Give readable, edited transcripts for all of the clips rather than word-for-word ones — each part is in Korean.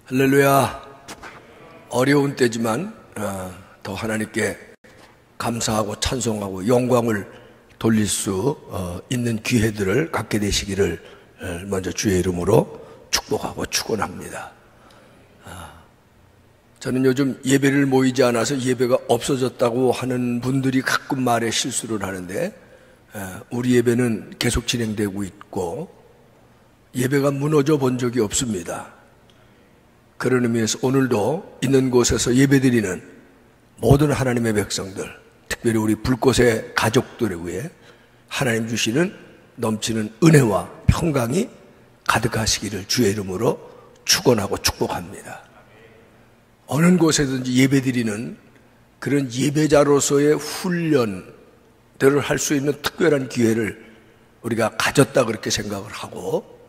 할렐루야. 어려운 때지만 더 하나님께 감사하고 찬송하고 영광을 돌릴 수 있는 기회들을 갖게 되시기를 먼저 주의 이름으로 축복하고 축원합니다. 저는 요즘 예배를 모이지 않아서 예배가 없어졌다고 하는 분들이 가끔 말에 실수를 하는데, 우리 예배는 계속 진행되고 있고 예배가 무너져 본 적이 없습니다. 그런 의미에서 오늘도 있는 곳에서 예배드리는 모든 하나님의 백성들, 특별히 우리 불꽃의 가족들을 위해 하나님 주시는 넘치는 은혜와 평강이 가득하시기를 주의 이름으로 축원하고 축복합니다. 어느 곳에든지 예배드리는 그런 예배자로서의 훈련들을 할 수 있는 특별한 기회를 우리가 가졌다 그렇게 생각을 하고,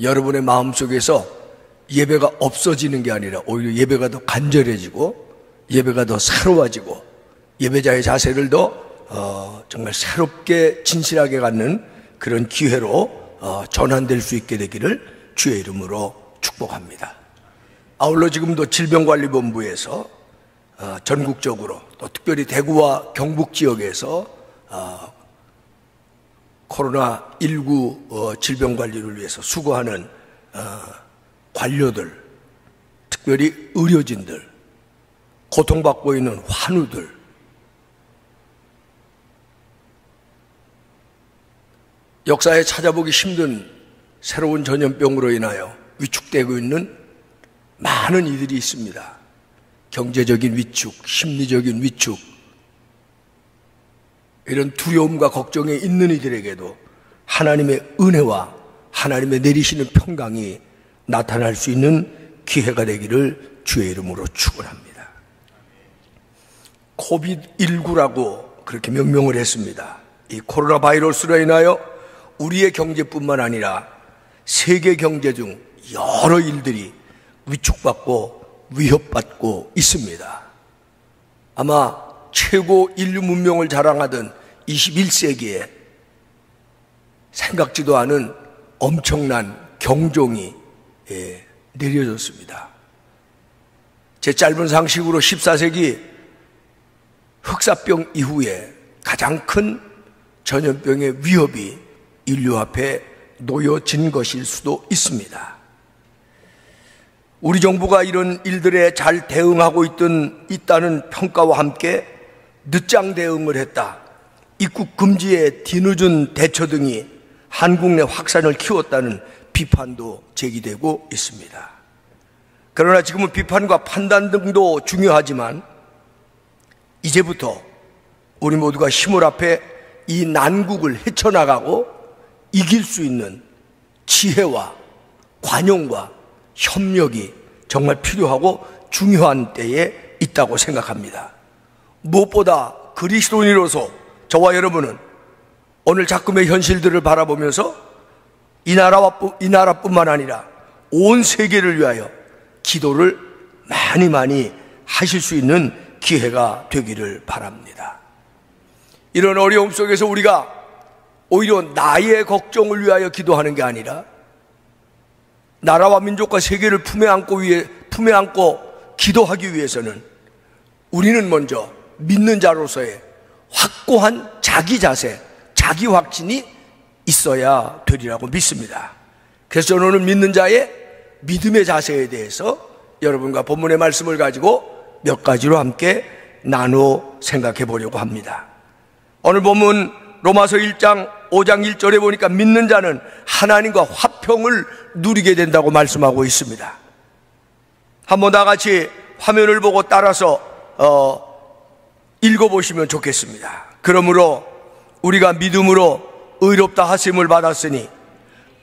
여러분의 마음속에서 예배가 없어지는 게 아니라 오히려 예배가 더 간절해지고 예배가 더 새로워지고 예배자의 자세를 더 정말 새롭게 진실하게 갖는 그런 기회로 전환될 수 있게 되기를 주의 이름으로 축복합니다. 아울러 지금도 질병관리본부에서 전국적으로 또 특별히 대구와 경북 지역에서 코로나19 질병관리를 위해서 수고하는 관료들, 특별히 의료진들, 고통받고 있는 환우들, 역사에 찾아보기 힘든 새로운 전염병으로 인하여 위축되고 있는 많은 이들이 있습니다. 경제적인 위축, 심리적인 위축, 이런 두려움과 걱정에 있는 이들에게도 하나님의 은혜와 하나님의 내리시는 평강이 나타날 수 있는 기회가 되기를 주의 이름으로 축원합니다. 코비드19라고 그렇게 명명을 했습니다. 이 코로나 바이러스로 인하여 우리의 경제뿐만 아니라 세계 경제 중 여러 일들이 위축받고 위협받고 있습니다. 아마 최고 인류 문명을 자랑하던 21세기에 생각지도 않은 엄청난 경종이 내려졌습니다. 제 짧은 상식으로 14세기 흑사병 이후에 가장 큰 전염병의 위협이 인류 앞에 놓여진 것일 수도 있습니다. 우리 정부가 이런 일들에 잘 대응하고 있다는 평가와 함께 늦장 대응을 했다, 입국 금지에 뒤늦은 대처 등이 한국 내 확산을 키웠다는 비판도 제기되고 있습니다. 그러나 지금은 비판과 판단 등도 중요하지만 이제부터 우리 모두가 힘을 합해 이 난국을 헤쳐나가고 이길 수 있는 지혜와 관용과 협력이 정말 필요하고 중요한 때에 있다고 생각합니다. 무엇보다 그리스도인으로서 저와 여러분은 오늘 작금의 현실들을 바라보면서 이 나라뿐만 아니라 온 세계를 위하여 기도를 많이 하실 수 있는 기회가 되기를 바랍니다. 이런 어려움 속에서 우리가 오히려 나의 걱정을 위하여 기도하는 게 아니라 나라와 민족과 세계를 품에 안고 기도하기 위해서는 우리는 먼저 믿는 자로서의 확고한 자기 자세, 자기 확신이 있어야 되리라고 믿습니다. 그래서 저는 오늘 믿는 자의 믿음의 자세에 대해서 여러분과 본문의 말씀을 가지고 몇 가지로 함께 나누어 생각해 보려고 합니다. 오늘 본문 로마서 1장 5장 1절에 보니까 믿는 자는 하나님과 화평을 누리게 된다고 말씀하고 있습니다. 한번 다 같이 화면을 보고 따라서 읽어보시면 좋겠습니다. 그러므로 우리가 믿음으로 의롭다 하심을 받았으니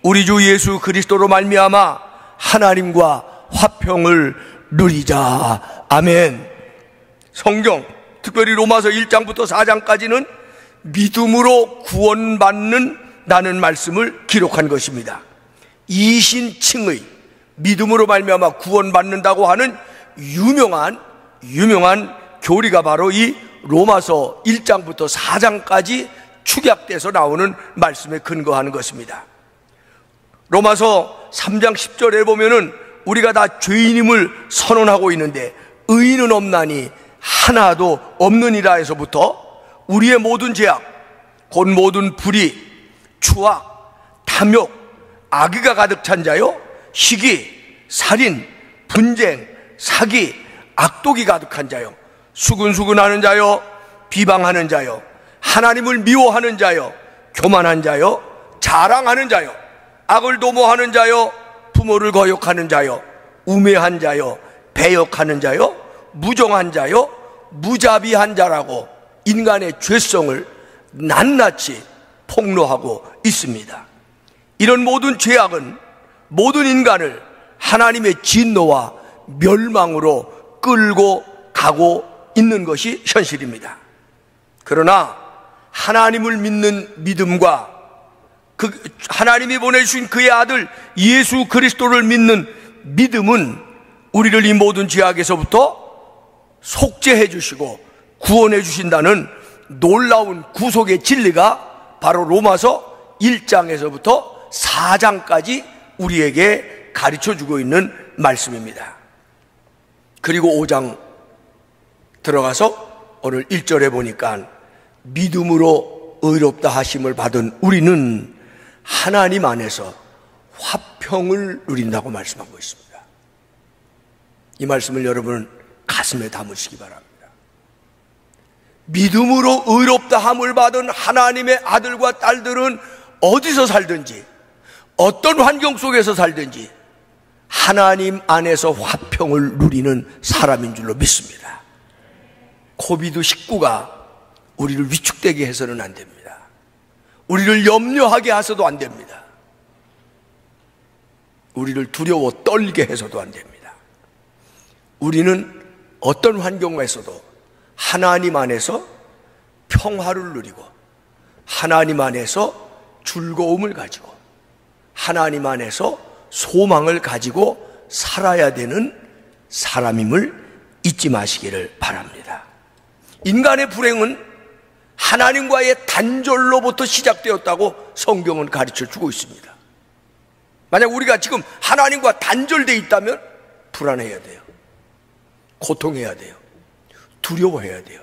우리 주 예수 그리스도로 말미암아 하나님과 화평을 누리자. 아멘. 성경, 특별히 로마서 1장부터 4장까지는 믿음으로 구원받는다는 말씀을 기록한 것입니다. 이신칭의 믿음으로 말미암아 구원받는다고 하는 유명한 교리가 바로 이 로마서 1장부터 4장까지 축약돼서 나오는 말씀에 근거하는 것입니다. 로마서 3장 10절에 보면은 우리가 다 죄인임을 선언하고 있는데 의인은 없나니 하나도 없느니라 에서부터 우리의 모든 죄악, 곧 모든 불의, 추악, 탐욕, 악의가 가득 찬 자요, 시기, 살인, 분쟁, 사기, 악독이 가득한 자요, 수근수근하는 자요, 비방하는 자요, 하나님을 미워하는 자요, 교만한 자요, 자랑하는 자요, 악을 도모하는 자요, 부모를 거역하는 자요, 우매한 자요, 배역하는 자요, 무정한 자요, 무자비한 자라고 인간의 죄성을 낱낱이 폭로하고 있습니다. 이런 모든 죄악은 모든 인간을 하나님의 진노와 멸망으로 끌고 가고 있는 것이 현실입니다. 그러나 하나님을 믿는 믿음과 하나님이 보내주신 그의 아들 예수 그리스도를 믿는 믿음은 우리를 이 모든 죄악에서부터 속죄해 주시고 구원해 주신다는 놀라운 구속의 진리가 바로 로마서 1장에서부터 4장까지 우리에게 가르쳐 주고 있는 말씀입니다. 그리고 5장 들어가서 오늘 1절에 보니까 믿음으로 의롭다 하심을 받은 우리는 하나님 안에서 화평을 누린다고 말씀하고 있습니다. 이 말씀을 여러분 가슴에 담으시기 바랍니다. 믿음으로 의롭다 함을 받은 하나님의 아들과 딸들은 어디서 살든지 어떤 환경 속에서 살든지 하나님 안에서 화평을 누리는 사람인 줄로 믿습니다. 코비드19가 우리를 위축되게 해서는 안 됩니다. 우리를 염려하게 해서도 안 됩니다. 우리를 두려워 떨게 해서도 안 됩니다. 우리는 어떤 환경에서도 하나님 안에서 평화를 누리고 하나님 안에서 즐거움을 가지고 하나님 안에서 소망을 가지고 살아야 되는 사람임을 잊지 마시기를 바랍니다. 인간의 불행은 하나님과의 단절로부터 시작되었다고 성경은 가르쳐 주고 있습니다. 만약 우리가 지금 하나님과 단절되어 있다면 불안해야 돼요. 고통해야 돼요. 두려워해야 돼요.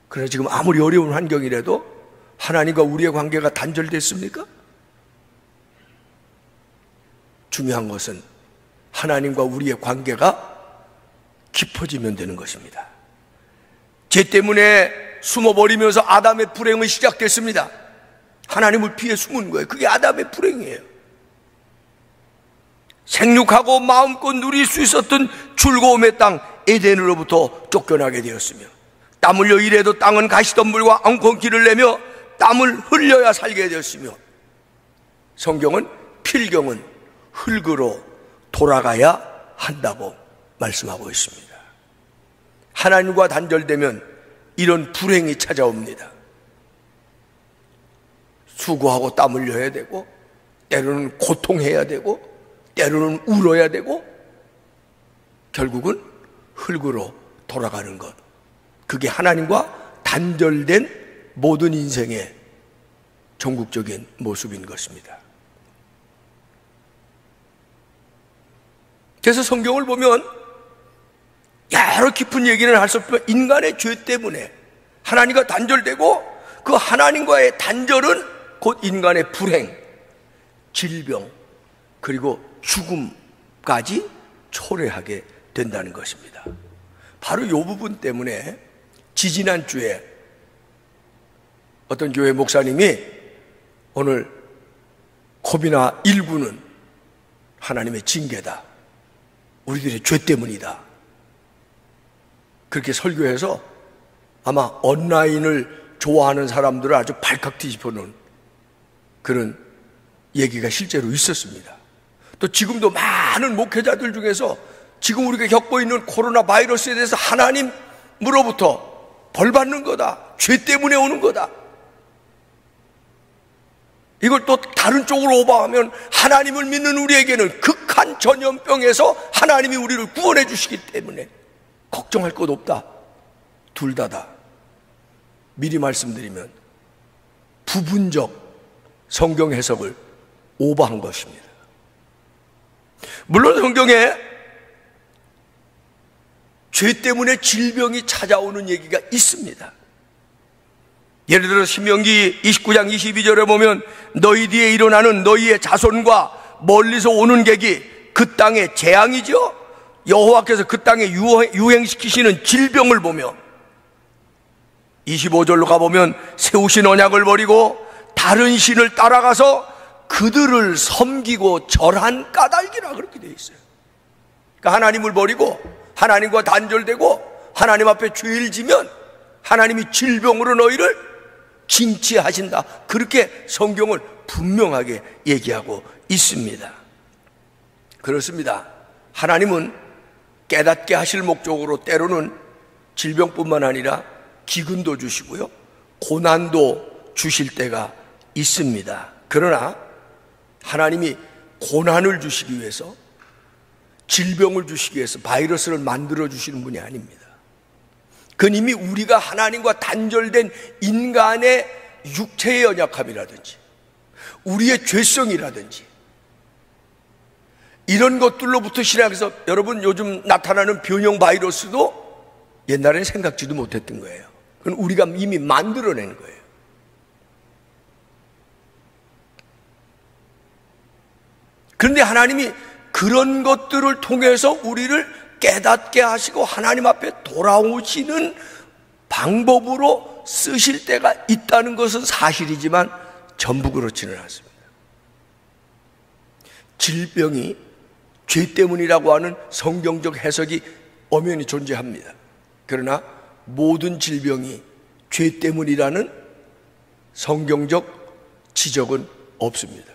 그러나 지금 아무리 어려운 환경이라도 하나님과 우리의 관계가 단절됐습니까? 중요한 것은 하나님과 우리의 관계가 깊어지면 되는 것입니다. 죄 때문에 숨어버리면서 아담의 불행은 시작됐습니다. 하나님을 피해 숨은 거예요. 그게 아담의 불행이에요. 생육하고 마음껏 누릴 수 있었던 즐거움의 땅 에덴으로부터 쫓겨나게 되었으며 땀 흘려 일해도 땅은 가시덤불과 엉겅퀴를 내며 땀을 흘려야 살게 되었으며 성경은 필경은 흙으로 돌아가야 한다고 말씀하고 있습니다. 하나님과 단절되면 이런 불행이 찾아옵니다. 수고하고 땀 흘려야 되고 때로는 고통해야 되고 때로는 울어야 되고 결국은 흙으로 돌아가는 것, 그게 하나님과 단절된 모든 인생의 전국적인 모습인 것입니다. 그래서 성경을 보면 여러 깊은 얘기를 할 수 없지만 인간의 죄 때문에 하나님과 단절되고 그 하나님과의 단절은 곧 인간의 불행, 질병, 그리고 죽음까지 초래하게 된다는 것입니다. 바로 이 부분 때문에 지지난주에 어떤 교회 목사님이 오늘 코비드19는 하나님의 징계다, 우리들의 죄 때문이다, 그렇게 설교해서 아마 온라인을 좋아하는 사람들을 아주 발칵 뒤집어놓은 그런 얘기가 실제로 있었습니다. 또 지금도 많은 목회자들 중에서 지금 우리가 겪고 있는 코로나 바이러스에 대해서 하나님으로부터 벌 받는 거다, 죄 때문에 오는 거다, 이걸 또 다른 쪽으로 오버하면 하나님을 믿는 우리에게는 극한 전염병에서 하나님이 우리를 구원해 주시기 때문에 걱정할 것 없다. 둘 다다. 미리 말씀드리면 부분적 성경 해석을 오버한 것입니다. 물론 성경에 죄 때문에 질병이 찾아오는 얘기가 있습니다. 예를 들어 신명기 29장 22절에 보면 너희 뒤에 일어나는 너희의 자손과 멀리서 오는 객이 그 땅의 재앙이죠. 여호와께서 그 땅에 유행시키시는 질병을 보며 25절로 가보면 세우신 언약을 버리고 다른 신을 따라가서 그들을 섬기고 절한 까닭이라 그렇게 되어 있어요. 그러니까 하나님을 버리고 하나님과 단절되고 하나님 앞에 죄를 지면 하나님이 질병으로 너희를 징치하신다. 그렇게 성경을 분명하게 얘기하고 있습니다. 그렇습니다. 하나님은 깨닫게 하실 목적으로 때로는 질병뿐만 아니라 기근도 주시고요, 고난도 주실 때가 있습니다. 그러나 하나님이 고난을 주시기 위해서, 질병을 주시기 위해서 바이러스를 만들어 주시는 분이 아닙니다. 그건 이미 우리가 하나님과 단절된 인간의 육체의 연약함이라든지 우리의 죄성이라든지 이런 것들로부터 시작해서, 여러분 요즘 나타나는 변형 바이러스도 옛날에는 생각지도 못했던 거예요. 그건 우리가 이미 만들어낸 거예요. 그런데 하나님이 그런 것들을 통해서 우리를 깨닫게 하시고 하나님 앞에 돌아오시는 방법으로 쓰실 때가 있다는 것은 사실이지만 전부 그렇지는 않습니다. 질병이 죄 때문이라고 하는 성경적 해석이 엄연히 존재합니다. 그러나 모든 질병이 죄 때문이라는 성경적 지적은 없습니다.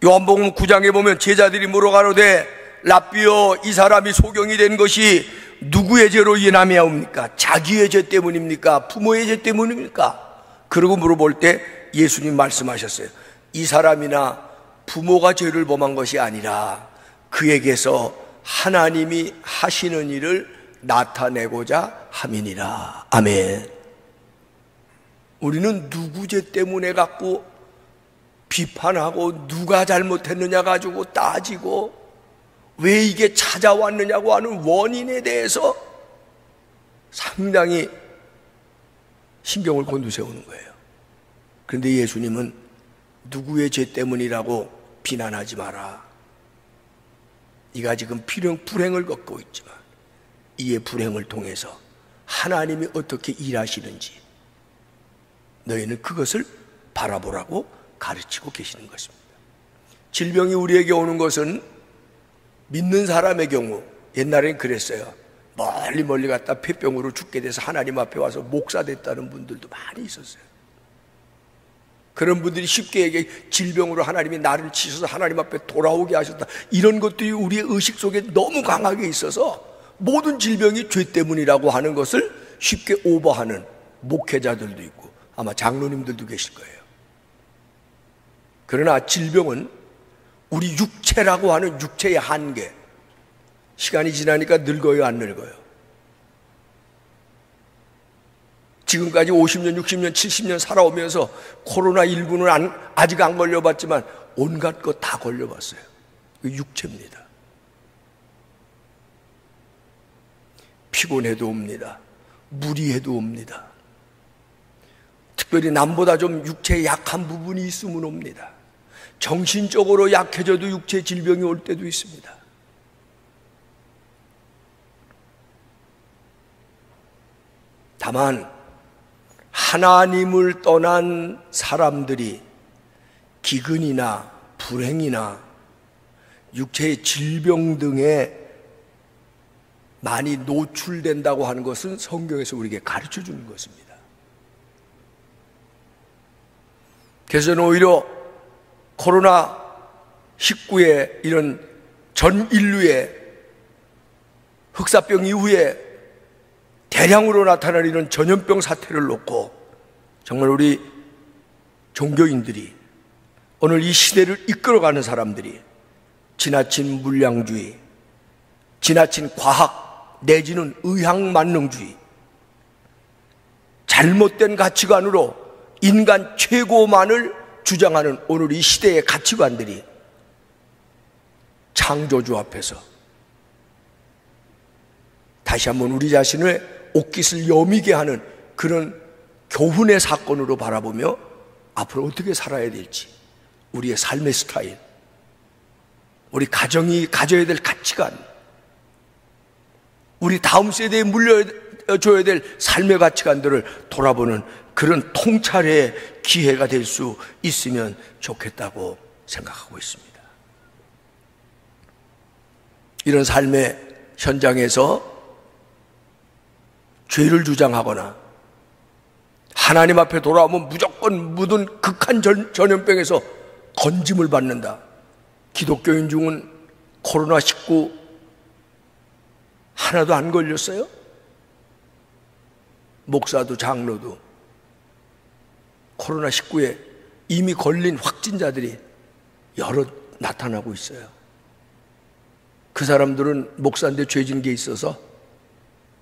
요한복음 9장에 보면 제자들이 물어가로되 랍비여, 이 사람이 소경이 된 것이 누구의 죄로 인하여옵니까? 자기의 죄 때문입니까? 부모의 죄 때문입니까? 그러고 물어볼 때 예수님 말씀하셨어요. 이 사람이나 부모가 죄를 범한 것이 아니라 그에게서 하나님이 하시는 일을 나타내고자 함이니라. 아멘. 우리는 누구 죄 때문에 갖고 비판하고 누가 잘못했느냐 가지고 따지고 왜 이게 찾아왔느냐고 하는 원인에 대해서 상당히 신경을 곤두세우는 거예요. 그런데 예수님은 누구의 죄 때문이라고 비난하지 마라. 네가 지금 불행을 겪고 있지만 이의 불행을 통해서 하나님이 어떻게 일하시는지 너희는 그것을 바라보라고 가르치고 계시는 것입니다. 질병이 우리에게 오는 것은 믿는 사람의 경우, 옛날엔 그랬어요. 멀리 갔다 폐병으로 죽게 돼서 하나님 앞에 와서 목사 됐다는 분들도 많이 있었어요. 그런 분들이 쉽게 얘기해, 질병으로 하나님이 나를 치셔서 하나님 앞에 돌아오게 하셨다. 이런 것들이 우리의 의식 속에 너무 강하게 있어서 모든 질병이 죄 때문이라고 하는 것을 쉽게 오버하는 목회자들도 있고 아마 장로님들도 계실 거예요. 그러나 질병은 우리 육체라고 하는 육체의 한계, 시간이 지나니까 늙어요, 안 늙어요? 지금까지 50년, 60년, 70년 살아오면서 코로나19는 아직 안 걸려봤지만 온갖 것 다 걸려봤어요. 육체입니다. 피곤해도 옵니다. 무리해도 옵니다. 특별히 남보다 좀 육체에 약한 부분이 있으면 옵니다. 정신적으로 약해져도 육체 질병이 올 때도 있습니다. 다만 하나님을 떠난 사람들이 기근이나 불행이나 육체의 질병 등에 많이 노출된다고 하는 것은 성경에서 우리에게 가르쳐 주는 것입니다. 그래서 저는 오히려 코로나19의 이런 전 인류의 흑사병 이후에 대량으로 나타나는 이런 전염병 사태를 놓고 정말 우리 종교인들이, 오늘 이 시대를 이끌어가는 사람들이 지나친 물량주의, 지나친 과학 내지는 의학만능주의, 잘못된 가치관으로 인간 최고만을 주장하는 오늘 이 시대의 가치관들이 창조주 앞에서 다시 한번 우리 자신의 옷깃을 여미게 하는 그런 교훈의 사건으로 바라보며 앞으로 어떻게 살아야 될지, 우리의 삶의 스타일, 우리 가정이 가져야 될 가치관, 우리 다음 세대에 물려줘야 될 삶의 가치관들을 돌아보는 그런 통찰의 기회가 될 수 있으면 좋겠다고 생각하고 있습니다. 이런 삶의 현장에서 죄를 주장하거나 하나님 앞에 돌아오면 무조건 묻은 극한 전염병에서 건짐을 받는다. 기독교인 중은 코로나19 하나도 안 걸렸어요? 목사도 장로도 코로나19에 이미 걸린 확진자들이 여럿 나타나고 있어요. 그 사람들은 목사인데 죄진 게 있어서,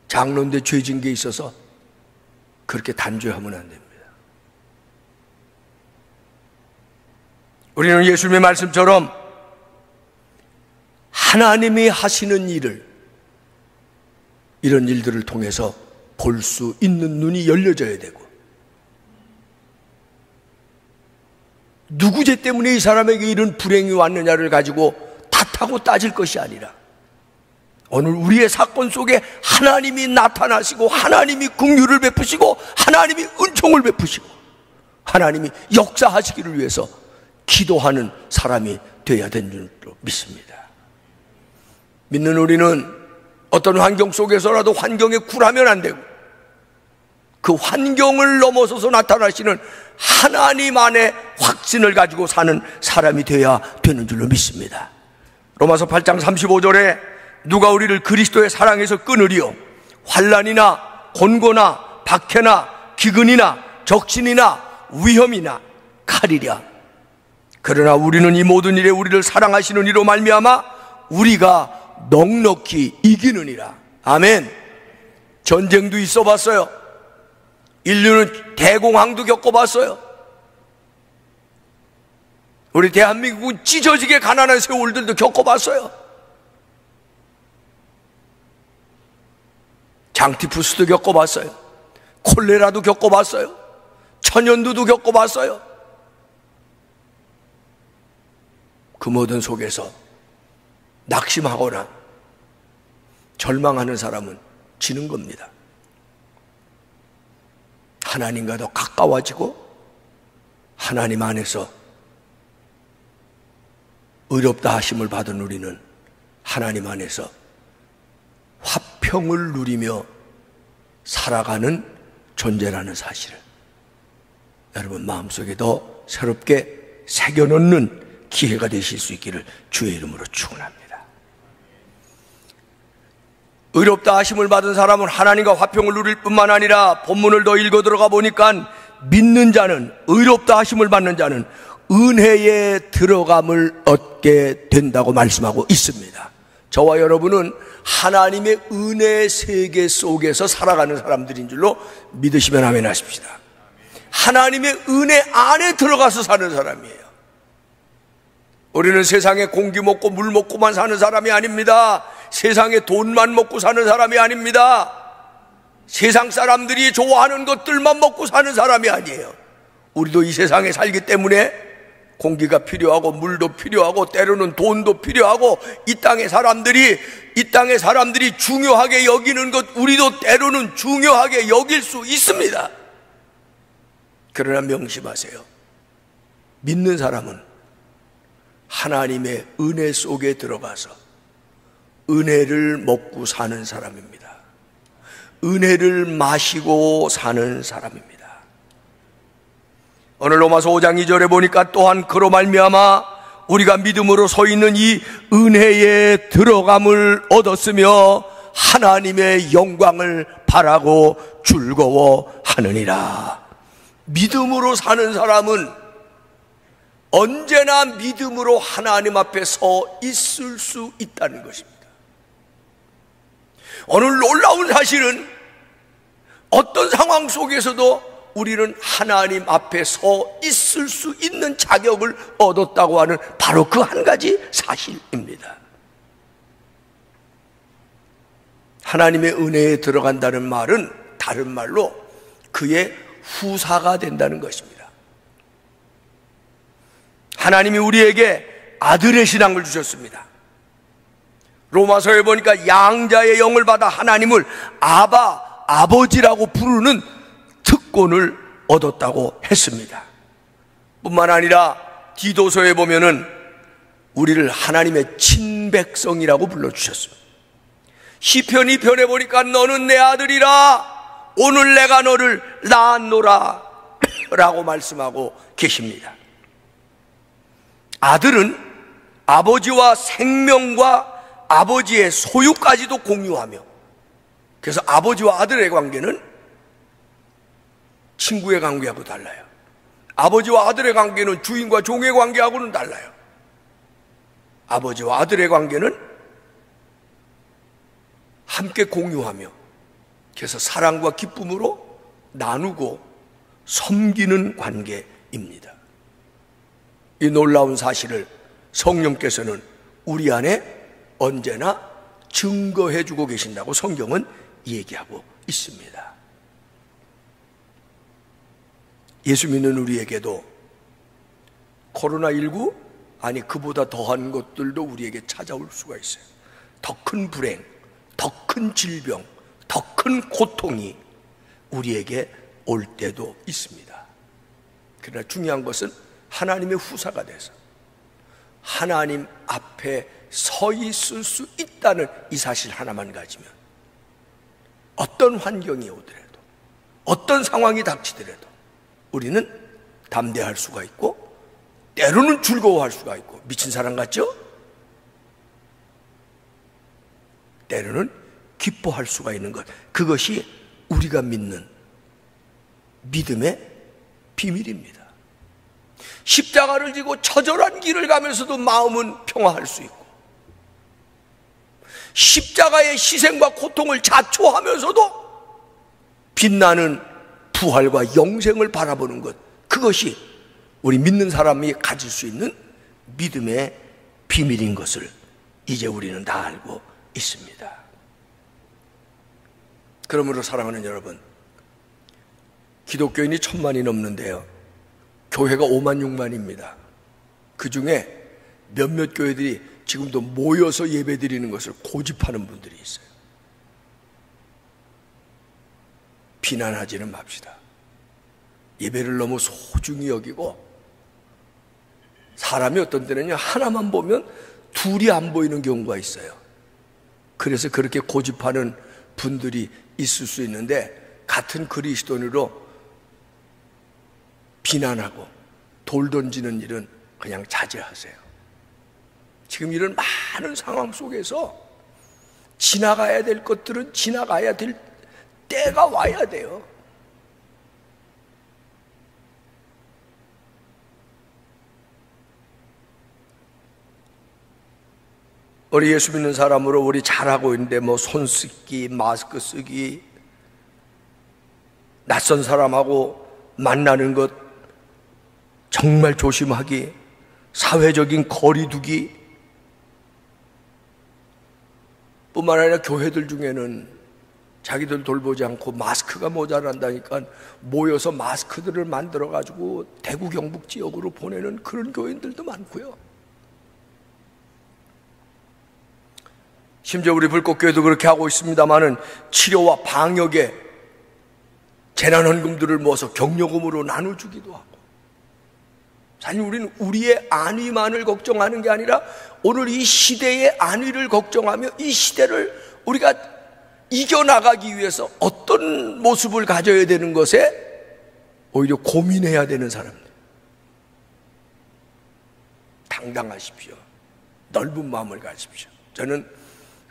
장로인데 죄진 게 있어서 그렇게 단죄하면 안 됩니다. 우리는 예수님의 말씀처럼 하나님이 하시는 일을, 이런 일들을 통해서 볼 수 있는 눈이 열려져야 되고, 누구 죄 때문에 이 사람에게 이런 불행이 왔느냐를 가지고 탓하고 따질 것이 아니라, 오늘 우리의 사건 속에 하나님이 나타나시고 하나님이 긍휼을 베푸시고 하나님이 은총을 베푸시고 하나님이 역사하시기를 위해서 기도하는 사람이 되어야 되는 줄로 믿습니다. 믿는 우리는 어떤 환경 속에서라도 환경에 굴하면 안 되고, 그 환경을 넘어서서 나타나시는 하나님 안에 확신을 가지고 사는 사람이 되어야 되는 줄로 믿습니다. 로마서 8장 35절에 누가 우리를 그리스도의 사랑에서 끊으리요? 환난이나 곤고나 박해나 기근이나 적신이나 위험이나 칼이랴. 그러나 우리는 이 모든 일에 우리를 사랑하시는 이로 말미암아 우리가 넉넉히 이기느니라. 아멘. 전쟁도 있어 봤어요. 인류는 대공황도 겪어봤어요. 우리 대한민국은 찢어지게 가난한 세월들도 겪어봤어요. 장티푸스도 겪어봤어요. 콜레라도 겪어봤어요. 천연두도 겪어봤어요. 그 모든 속에서 낙심하거나 절망하는 사람은 지는 겁니다. 하나님과 더 가까워지고 하나님 안에서 의롭다 하심을 받은 우리는 하나님 안에서 화평을 누리며 살아가는 존재라는 사실을 여러분 마음속에 더 새롭게 새겨넣는 기회가 되실 수 있기를 주의 이름으로 축원합니다. 의롭다 하심을 받은 사람은 하나님과 화평을 누릴 뿐만 아니라 본문을 더 읽어 들어가 보니까 믿는 자는, 의롭다 하심을 받는 자는 은혜에 들어감을 얻게 된다고 말씀하고 있습니다. 저와 여러분은 하나님의 은혜의 세계 속에서 살아가는 사람들인 줄로 믿으시면 아멘 하십시다. 하나님의 은혜 안에 들어가서 사는 사람이에요. 우리는 세상에 공기 먹고 물 먹고만 사는 사람이 아닙니다. 세상에 돈만 먹고 사는 사람이 아닙니다. 세상 사람들이 좋아하는 것들만 먹고 사는 사람이 아니에요. 우리도 이 세상에 살기 때문에 공기가 필요하고 물도 필요하고 때로는 돈도 필요하고 이 땅의 사람들이 중요하게 여기는 것 우리도 때로는 중요하게 여길 수 있습니다. 그러나 명심하세요. 믿는 사람은 하나님의 은혜 속에 들어가서 은혜를 먹고 사는 사람입니다. 은혜를 마시고 사는 사람입니다. 오늘 로마서 5장 2절에 보니까 또한 그로 말미암아 우리가 믿음으로 서 있는 이 은혜에 들어감을 얻었으며 하나님의 영광을 바라고 즐거워하느니라. 믿음으로 사는 사람은 언제나 믿음으로 하나님 앞에 서 있을 수 있다는 것입니다. 오늘 놀라운 사실은 어떤 상황 속에서도 우리는 하나님 앞에 서 있을 수 있는 자격을 얻었다고 하는 바로 그 한 가지 사실입니다. 하나님의 은혜에 들어간다는 말은 다른 말로 그의 후사가 된다는 것입니다. 하나님이 우리에게 아들의 신앙을 주셨습니다. 로마서에 보니까 양자의 영을 받아 하나님을 아바, 아버지라고 부르는 특권을 얻었다고 했습니다. 뿐만 아니라 디도서에 보면은 우리를 하나님의 친백성이라고 불러주셨습니다. 시편 2편에 보니까 너는 내 아들이라 오늘 내가 너를 낳았노라 라고 말씀하고 계십니다. 아들은 아버지와 생명과 아버지의 소유까지도 공유하며, 그래서 아버지와 아들의 관계는 친구의 관계하고 달라요. 아버지와 아들의 관계는 주인과 종의 관계하고는 달라요. 아버지와 아들의 관계는 함께 공유하며, 그래서 사랑과 기쁨으로 나누고 섬기는 관계입니다. 이 놀라운 사실을 성령께서는 우리 안에 언제나 증거해 주고 계신다고 성경은 얘기하고 있습니다. 예수 믿는 우리에게도 코로나19, 아니 그보다 더한 것들도 우리에게 찾아올 수가 있어요. 더 큰 불행, 더 큰 질병, 더 큰 고통이 우리에게 올 때도 있습니다. 그러나 중요한 것은 하나님의 후사가 돼서 하나님 앞에 서 있을 수 있다는 이 사실 하나만 가지면 어떤 환경이 오더라도, 어떤 상황이 닥치더라도 우리는 담대할 수가 있고 때로는 즐거워할 수가 있고, 미친 사람 같죠? 때로는 기뻐할 수가 있는 것, 그것이 우리가 믿는 믿음의 비밀입니다. 십자가를 지고 처절한 길을 가면서도 마음은 평화할 수 있고, 십자가의 희생과 고통을 자초하면서도 빛나는 부활과 영생을 바라보는 것, 그것이 우리 믿는 사람이 가질 수 있는 믿음의 비밀인 것을 이제 우리는 다 알고 있습니다. 그러므로 사랑하는 여러분, 기독교인이 1000만이 넘는데요, 교회가 5만 6만입니다. 그 중에 몇몇 교회들이 지금도 모여서 예배 드리는 것을 고집하는 분들이 있어요. 비난하지는 맙시다. 예배를 너무 소중히 여기고, 사람이 어떤 때는요 하나만 보면 둘이 안 보이는 경우가 있어요. 그래서 그렇게 고집하는 분들이 있을 수 있는데, 같은 그리스도인으로 비난하고 돌 던지는 일은 그냥 자제하세요. 지금 이런 많은 상황 속에서 지나가야 될 것들은 지나가야 될 때가 와야 돼요. 우리 예수 믿는 사람으로 우리 잘하고 있는데 뭐 손 씻기, 마스크 쓰기, 낯선 사람하고 만나는 것 정말 조심하기, 사회적인 거리 두기, 뿐만 아니라 교회들 중에는 자기들 돌보지 않고 마스크가 모자란다니까 모여서 마스크들을 만들어 가지고 대구 경북 지역으로 보내는 그런 교인들도 많고요. 심지어 우리 불꽃교회도 그렇게 하고 있습니다마는 치료와 방역에 재난헌금들을 모아서 격려금으로 나눠주기도 하고, 사실 우리는 우리의 안위만을 걱정하는 게 아니라 오늘 이 시대의 안위를 걱정하며 이 시대를 우리가 이겨나가기 위해서 어떤 모습을 가져야 되는 것에 오히려 고민해야 되는 사람들. 당당하십시오. 넓은 마음을 가지십시오. 저는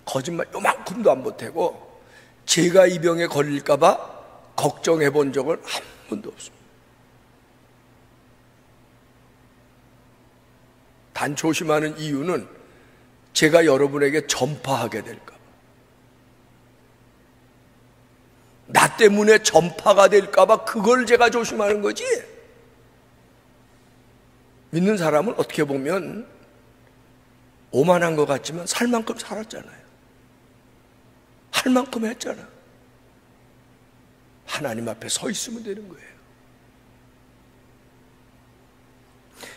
거짓말 요만큼도 안 보태고 제가 이 병에 걸릴까 봐 걱정해 본 적은 한 번도 없습니다. 단 조심하는 이유는 제가 여러분에게 전파하게 될까 봐. 나 때문에 전파가 될까봐 그걸 제가 조심하는 거지. 믿는 사람은 어떻게 보면 오만한 것 같지만 살 만큼 살았잖아요. 할 만큼 했잖아. 하나님 앞에 서 있으면 되는 거예요.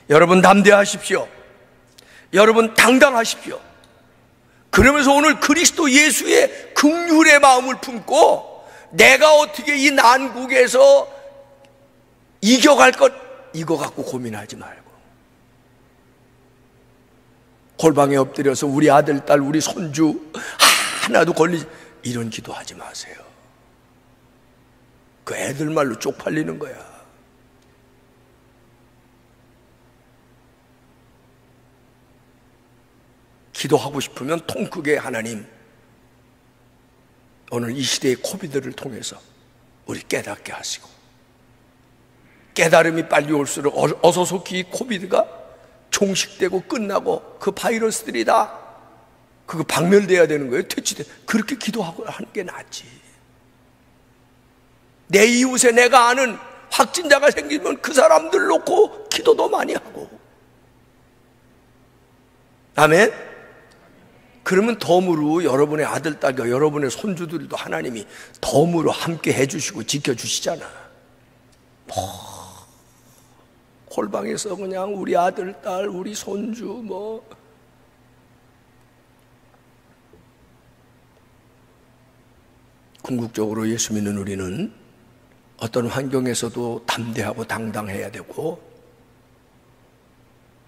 여러분 담대하십시오. 여러분 당당하십시오. 그러면서 오늘 그리스도 예수의 긍휼의 마음을 품고 내가 어떻게 이 난국에서 이겨갈 것, 이거 갖고 고민하지 말고 골방에 엎드려서 우리 아들, 딸, 우리 손주 하나도 걸리지, 이런 기도하지 마세요. 그 애들 말로 쪽팔리는 거야. 기도하고 싶으면 통 크게 하나님, 오늘 이 시대의 코비드를 통해서 우리 깨닫게 하시고, 깨달음이 빨리 올수록 어서 속히 이 코비드가 종식되고 끝나고 그 바이러스들이 다 그거 박멸돼야 되는 거예요. 퇴치돼. 그렇게 기도하고 하는 게 낫지. 내 이웃에 내가 아는 확진자가 생기면 그 사람들 놓고 기도도 많이 하고. 아멘. 그러면 덤으로 여러분의 아들, 딸과 여러분의 손주들도 하나님이 덤으로 함께 해주시고 지켜주시잖아. 골방에서 그냥 우리 아들, 딸, 우리 손주 궁극적으로 예수 믿는 우리는 어떤 환경에서도 담대하고 당당해야 되고,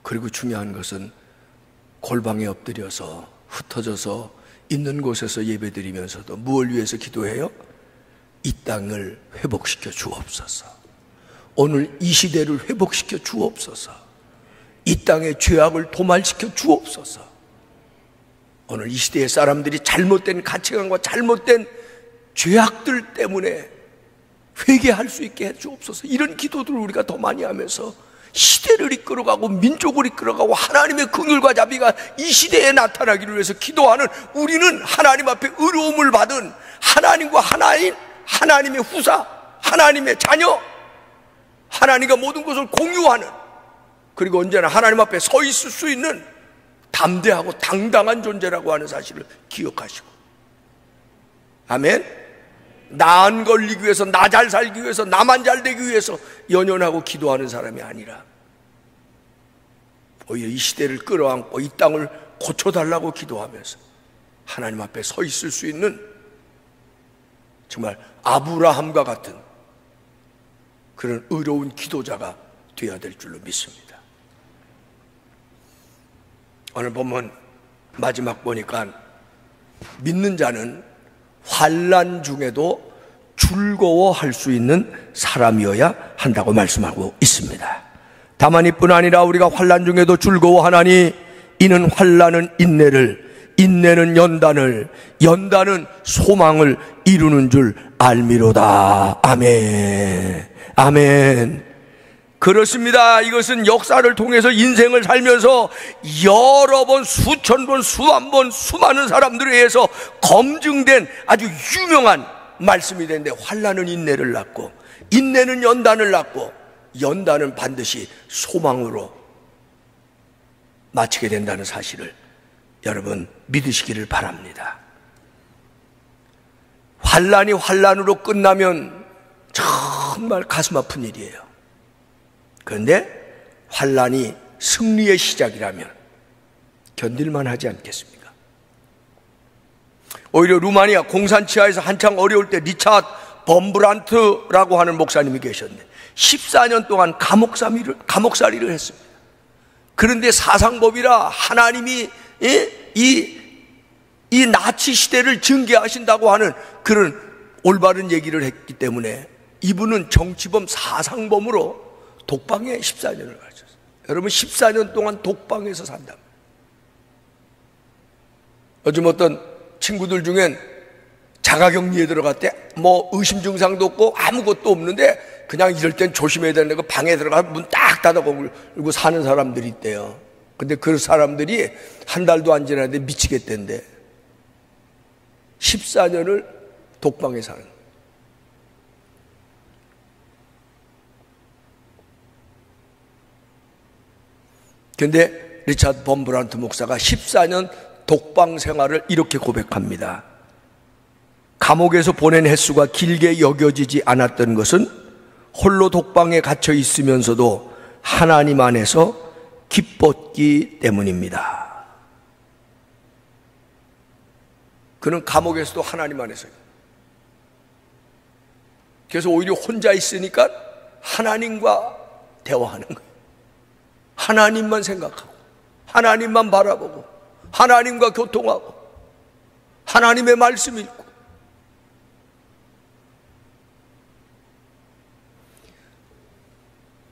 그리고 중요한 것은 골방에 엎드려서 흩어져서 있는 곳에서 예배드리면서도 무엇을 위해서 기도해요? 이 땅을 회복시켜 주옵소서. 오늘 이 시대를 회복시켜 주옵소서. 이 땅의 죄악을 도말시켜 주옵소서. 오늘 이 시대의 사람들이 잘못된 가치관과 잘못된 죄악들 때문에 회개할 수 있게 해 주옵소서. 이런 기도들을 우리가 더 많이 하면서 시대를 이끌어가고 민족을 이끌어가고 하나님의 긍휼과 자비가 이 시대에 나타나기를 위해서 기도하는 우리는 하나님 앞에 의로움을 받은 하나님과 하나인 하나님의 후사, 하나님의 자녀, 하나님과 모든 것을 공유하는, 그리고 언제나 하나님 앞에 서 있을 수 있는 담대하고 당당한 존재라고 하는 사실을 기억하시고, 아멘. 나 안 걸리기 위해서, 나 잘 살기 위해서, 나만 잘 되기 위해서 연연하고 기도하는 사람이 아니라 오히려 이 시대를 끌어안고 이 땅을 고쳐달라고 기도하면서 하나님 앞에 서 있을 수 있는 정말 아브라함과 같은 그런 의로운 기도자가 되어야 될 줄로 믿습니다. 오늘 본문 마지막 보니까 믿는 자는 환난 중에도 즐거워할 수 있는 사람이어야 한다고 말씀하고 있습니다. 다만 이뿐 아니라 우리가 환난 중에도 즐거워하나니 이는 환난은 인내를, 인내는 연단을, 연단은 소망을 이루는 줄 알미로다. 아멘. 아멘. 그렇습니다. 이것은 역사를 통해서 인생을 살면서 여러 번, 수천 번, 수만 번, 수많은 사람들에 의해서 검증된 아주 유명한 말씀이 되는데, 환난은 인내를 낳고, 인내는 연단을 낳고, 연단은 반드시 소망으로 마치게 된다는 사실을 여러분 믿으시기를 바랍니다. 환난이 환난으로 끝나면 정말 가슴 아픈 일이에요. 그런데 환난이 승리의 시작이라면 견딜만 하지 않겠습니까? 오히려 루마니아 공산치하에서 한창 어려울 때 리차드 범브란트라고 하는 목사님이 계셨는데 14년 동안 감옥살이를 했습니다. 그런데 사상법이라 하나님이 이 나치 시대를 증개하신다고 하는 그런 올바른 얘기를 했기 때문에 이분은 정치범 사상범으로 독방에 14년을 가셨어요. 여러분 14년 동안 독방에서 산다. 요즘 어떤 친구들 중엔 자가격리에 들어갔대. 뭐 의심 증상도 없고 아무것도 없는데 그냥 이럴 땐 조심해야 되는 거, 방에 들어가서 문 딱 닫아보고 사는 사람들이 있대요. 근데 그 사람들이 한 달도 안 지났는데 미치겠대는데 14년을 독방에 사는. 그런데 리차드 범브란트 목사가 14년 독방 생활을 이렇게 고백합니다. 감옥에서 보낸 횟수가 길게 여겨지지 않았던 것은 홀로 독방에 갇혀 있으면서도 하나님 안에서 기뻤기 때문입니다. 그는 감옥에서도 하나님 안에서, 그래서 오히려 혼자 있으니까 하나님과 대화하는 거예요. 하나님만 생각하고 하나님만 바라보고 하나님과 교통하고 하나님의 말씀 읽고.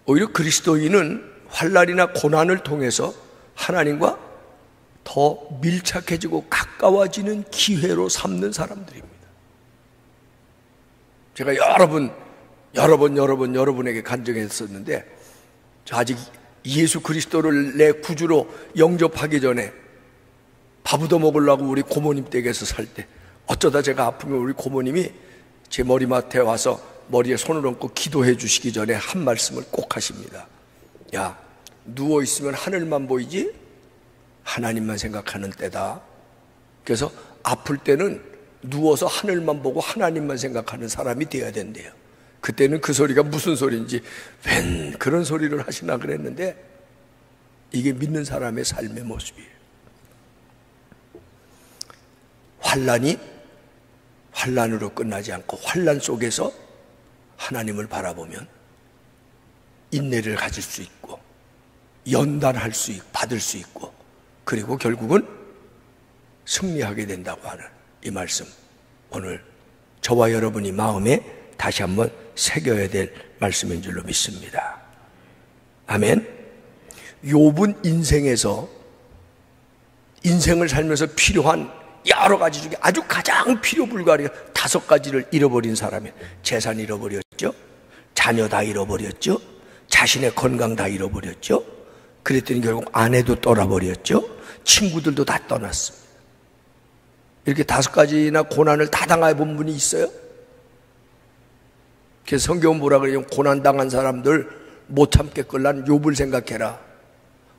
오히려 그리스도인은 환난이나 고난을 통해서 하나님과 더 밀착해지고 가까워지는 기회로 삼는 사람들입니다. 제가 여러분에게 간증했었는데, 저 아직 예수 그리스도를 내 구주로 영접하기 전에 밥 얻어 먹으려고 우리 고모님 댁에서 살 때 어쩌다 제가 아프면 우리 고모님이 제 머리맡에 와서 머리에 손을 얹고 기도해 주시기 전에 한 말씀을 꼭 하십니다. 야, 누워있으면 하늘만 보이지 하나님만 생각하는 때다. 그래서 아플 때는 누워서 하늘만 보고 하나님만 생각하는 사람이 되어야 된대요. 그때는 그 소리가 무슨 소리인지 웬 그런 소리를 하시나 그랬는데, 이게 믿는 사람의 삶의 모습이에요. 환난이 환난으로 끝나지 않고 환난 속에서 하나님을 바라보면 인내를 가질 수 있고 연단할 수 있고 받을 수 있고, 그리고 결국은 승리하게 된다고 하는 이 말씀, 오늘 저와 여러분이 마음에 다시 한번 새겨야 될 말씀인 줄로 믿습니다. 아멘. 욥은 인생을 살면서 필요한 여러 가지 중에 아주 가장 필요 불가하게 5가지를 잃어버린 사람이에요. 재산 잃어버렸죠, 자녀 다 잃어버렸죠, 자신의 건강 다 잃어버렸죠, 그랬더니 결국 아내도 떠나버렸죠, 친구들도 다 떠났습니다. 이렇게 5가지나 고난을 다 당해본 분이 있어요? 그래서 성경은 뭐라 그래요? 고난당한 사람들 못 참겠걸란 욥을 생각해라.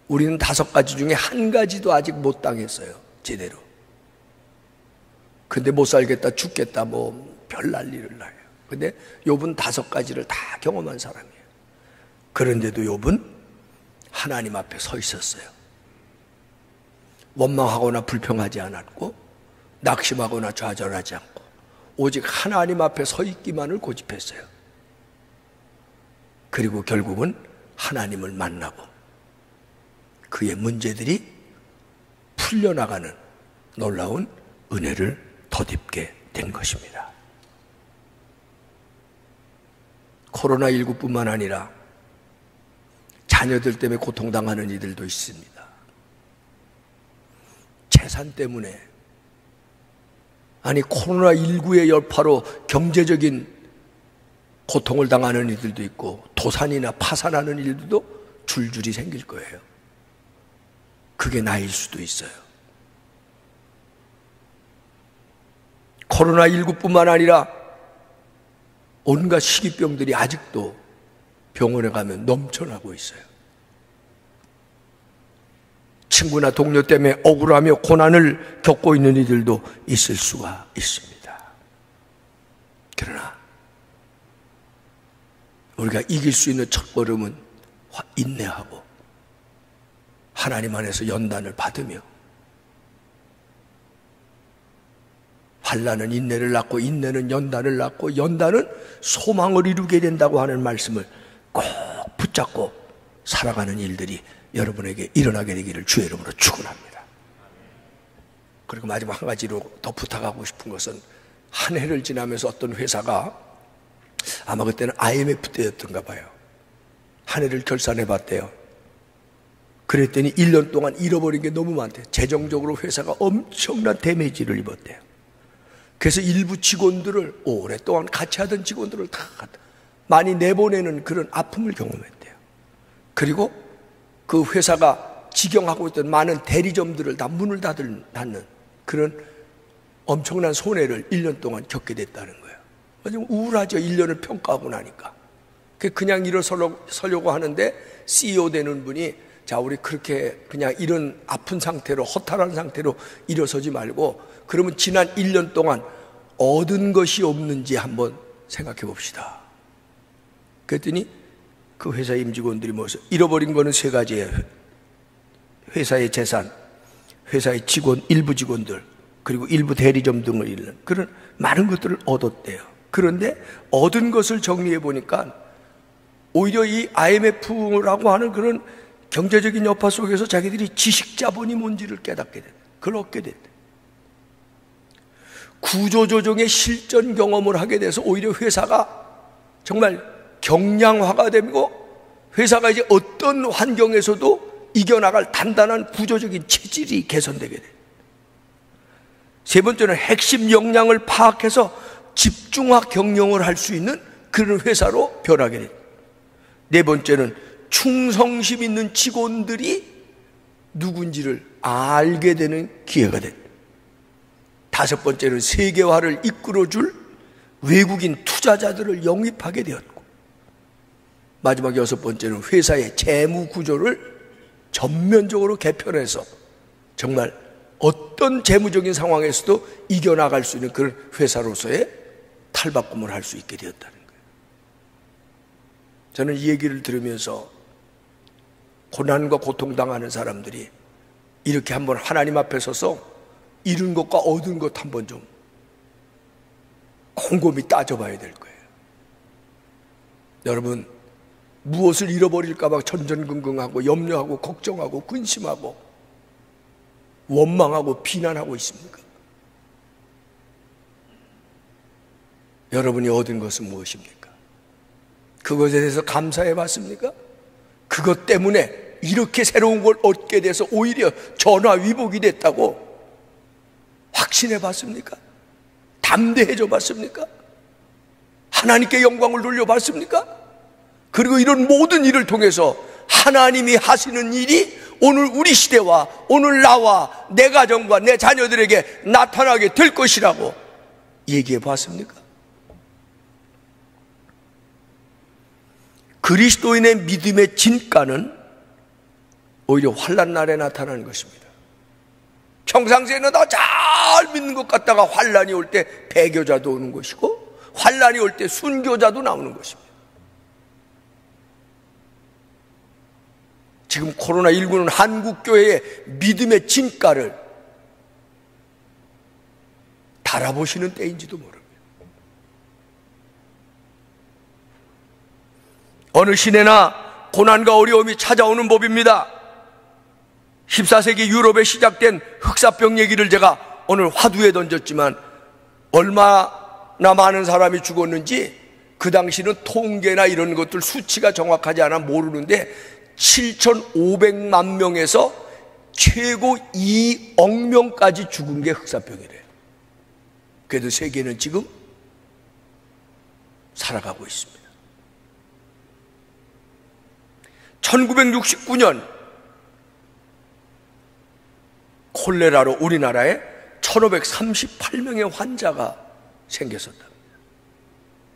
우리는 5가지 중에 1가지도 아직 못 당했어요, 제대로. 근데 못 살겠다, 죽겠다, 뭐 별 난리를 나요. 근데 욥은 5가지를 다 경험한 사람이에요. 그런데도 욥은 하나님 앞에 서 있었어요. 원망하거나 불평하지 않았고 낙심하거나 좌절하지 않고 오직 하나님 앞에 서 있기만을 고집했어요. 그리고 결국은 하나님을 만나고 그의 문제들이 풀려나가는 놀라운 은혜를 덧입게 된 것입니다. 코로나19뿐만 아니라 자녀들 때문에 고통당하는 이들도 있습니다. 재산 때문에, 아니 코로나19의 여파로 경제적인 고통을 당하는 이들도 있고 도산이나 파산하는 일들도 줄줄이 생길 거예요. 그게 나일 수도 있어요. 코로나19뿐만 아니라 온갖 식이병들이 아직도 병원에 가면 넘쳐나고 있어요. 친구나 동료 때문에 억울하며 고난을 겪고 있는 이들도 있을 수가 있습니다. 그러나 우리가 이길 수 있는 첫걸음은 인내하고 하나님 안에서 연단을 받으며, 환난은 인내를 낳고 인내는 연단을 낳고 연단은 소망을 이루게 된다고 하는 말씀을 꼭 붙잡고 살아가는 일들이 여러분에게 일어나게 되기를 주의 이름으로 축원합니다. 그리고 마지막 한 가지로 더 부탁하고 싶은 것은, 한 해를 지나면서 어떤 회사가, 아마 그때는 IMF 때였던가 봐요, 한 해를 결산해 봤대요. 그랬더니 1년 동안 잃어버린 게 너무 많대요. 재정적으로 회사가 엄청난 데미지를 입었대요. 그래서 일부 직원들을, 오랫동안 같이 하던 직원들을 다 많이 내보내는 그런 아픔을 경험했대요. 그리고 그 회사가 직영하고 있던 많은 대리점들을 다 문을 닫는 그런 엄청난 손해를 1년 동안 겪게 됐다는 거예요. 좀 우울하죠. 1년을 평가하고 나니까. 그냥 일어서려고 하는데 CEO 되는 분이 자, 우리 그렇게 그냥 이런 아픈 상태로, 허탈한 상태로 일어서지 말고, 그러면 지난 1년 동안 얻은 것이 없는지 한번 생각해 봅시다. 그랬더니 그 회사 임직원들이 모여서 잃어버린 거는 세 가지예요. 회사의 재산, 회사의 직원, 일부 직원들, 그리고 일부 대리점 등을 잃는 그런 많은 것들을 얻었대요. 그런데 얻은 것을 정리해 보니까 오히려 이 IMF라고 하는 그런 경제적인 여파 속에서 자기들이 지식 자본이 뭔지를 깨닫게 됐다. 그걸 얻게 됐다. 구조조정의 실전 경험을 하게 돼서 오히려 회사가 정말 경량화가 되고 회사가 이제 어떤 환경에서도 이겨나갈 단단한 구조적인 체질이 개선되게 돼. 세 번째는 핵심 역량을 파악해서 집중화 경영을 할 수 있는 그런 회사로 변하게 돼. 네 번째는 충성심 있는 직원들이 누군지를 알게 되는 기회가 됐다. 다섯 번째는 세계화를 이끌어줄 외국인 투자자들을 영입하게 되었고, 마지막 여섯 번째는 회사의 재무 구조를 전면적으로 개편해서 정말 어떤 재무적인 상황에서도 이겨나갈 수 있는 그런 회사로서의 탈바꿈을 할 수 있게 되었다는 거예요. 저는 이 얘기를 들으면서 고난과 고통당하는 사람들이 이렇게 한번 하나님 앞에 서서 잃은 것과 얻은 것 한번 좀 곰곰이 따져봐야 될 거예요. 여러분, 무엇을 잃어버릴까 봐 전전긍긍하고 염려하고 걱정하고 근심하고 원망하고 비난하고 있습니까? 여러분이 얻은 것은 무엇입니까? 그것에 대해서 감사해 봤습니까? 그것 때문에 이렇게 새로운 걸 얻게 돼서 오히려 전화위복이 됐다고 확신해 봤습니까? 담대해져 봤습니까? 하나님께 영광을 돌려봤습니까? 그리고 이런 모든 일을 통해서 하나님이 하시는 일이 오늘 우리 시대와 오늘 나와 내 가정과 내 자녀들에게 나타나게 될 것이라고 얘기해 봤습니까? 그리스도인의 믿음의 진가는 오히려 환난 날에 나타나는 것입니다. 평상시에는 다 잘 믿는 것 같다가 환난이 올 때 배교자도 오는 것이고 환난이 올 때 순교자도 나오는 것입니다. 지금 코로나19는 한국교회의 믿음의 진가를 달아보시는 때인지도 모릅니다. 어느 시대나 고난과 어려움이 찾아오는 법입니다. 14세기 유럽에 시작된 흑사병 얘기를 제가 오늘 화두에 던졌지만 얼마나 많은 사람이 죽었는지 그 당시는 통계나 이런 것들 수치가 정확하지 않아 모르는데 7,500만 명에서 최고 2억 명까지 죽은 게 흑사병이래요. 그래도 세계는 지금 살아가고 있습니다. 1969년 콜레라로 우리나라에 1538명의 환자가 생겼었다.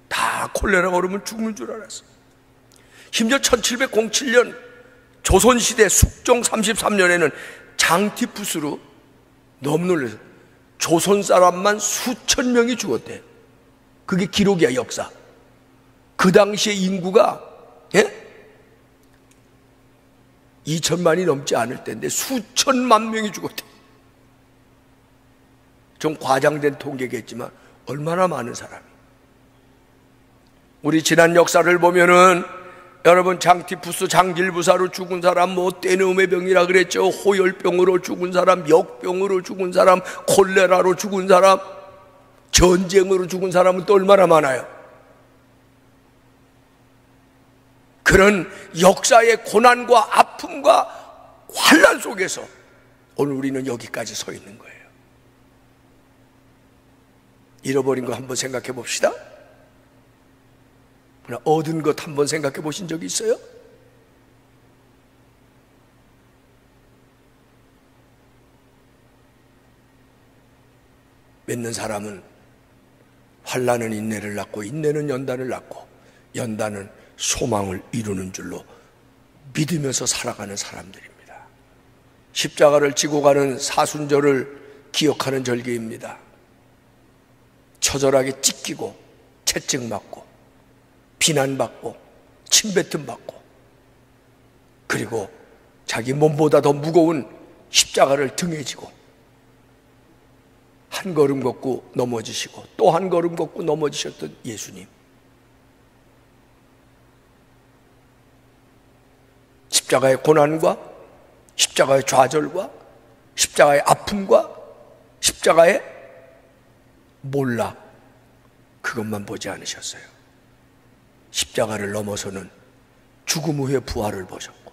다 콜레라가 오르면 죽는 줄 알았어요. 심지어 1707년 조선시대 숙종 33년에는 장티푸스로 너무 놀라서 조선 사람만 수천 명이 죽었대요. 그게 기록이야, 역사. 그 당시에 인구가 2천만이 넘지 않을 때인데 수천만 명이 죽었대. 좀 과장된 통계겠지만 얼마나 많은 사람이. 우리 지난 역사를 보면은 여러분 장티푸스 장질부사로 죽은 사람, 뭐 떼내움의 병이라 그랬죠. 호열병으로 죽은 사람, 역병으로 죽은 사람, 콜레라로 죽은 사람, 전쟁으로 죽은 사람은 또 얼마나 많아요. 그런 역사의 고난과 아픔과 환난 속에서 오늘 우리는 여기까지 서 있는 거예요. 잃어버린 거 한번 생각해 봅시다. 그러나 얻은 것 한번 생각해 보신 적이 있어요? 믿는 사람은 환난은 인내를 낳고 인내는 연단을 낳고 연단은 소망을 이루는 줄로 믿으면서 살아가는 사람들입니다. 십자가를 지고 가는 사순절을 기억하는 절기입니다. 처절하게 찢기고 채찍맞고 비난받고 침뱉음받고, 그리고 자기 몸보다 더 무거운 십자가를 등에 지고 한 걸음 걷고 넘어지시고 또 한 걸음 걷고 넘어지셨던 예수님, 십자가의 고난과 십자가의 좌절과 십자가의 아픔과 십자가의 몰락, 그것만 보지 않으셨어요. 십자가를 넘어서는 죽음 후의 부활을 보셨고,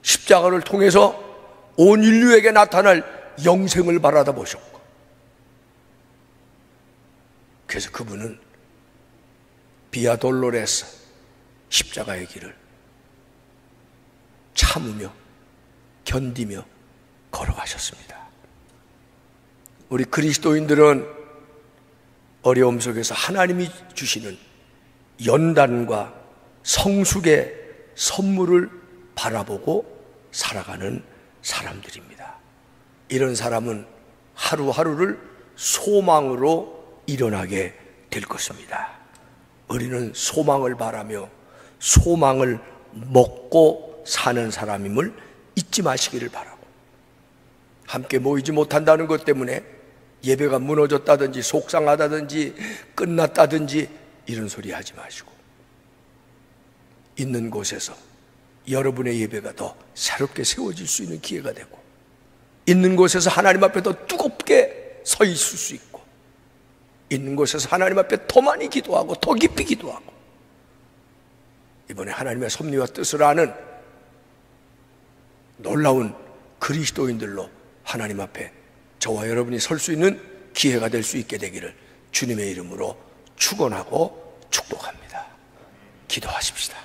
십자가를 통해서 온 인류에게 나타날 영생을 바라다 보셨고, 그래서 그분은 비아 돌로레스, 십자가의 길을 참으며 견디며 걸어가셨습니다. 우리 그리스도인들은 어려움 속에서 하나님이 주시는 연단과 성숙의 선물을 바라보고 살아가는 사람들입니다. 이런 사람은 하루하루를 소망으로 일어나게 될 것입니다. 우리는 소망을 바라며 소망을 먹고 사는 사람임을 잊지 마시기를 바라고, 함께 모이지 못한다는 것 때문에 예배가 무너졌다든지 속상하다든지 끝났다든지 이런 소리 하지 마시고, 있는 곳에서 여러분의 예배가 더 새롭게 세워질 수 있는 기회가 되고, 있는 곳에서 하나님 앞에 더 뜨겁게 서 있을 수 있고, 있는 곳에서 하나님 앞에 더 많이 기도하고 더 깊이 기도하고, 이번에 하나님의 섭리와 뜻을 아는 놀라운 그리스도인들로 하나님 앞에 저와 여러분이 설 수 있는 기회가 될 수 있게 되기를 주님의 이름으로 축원하고 축복합니다. 기도하십시다.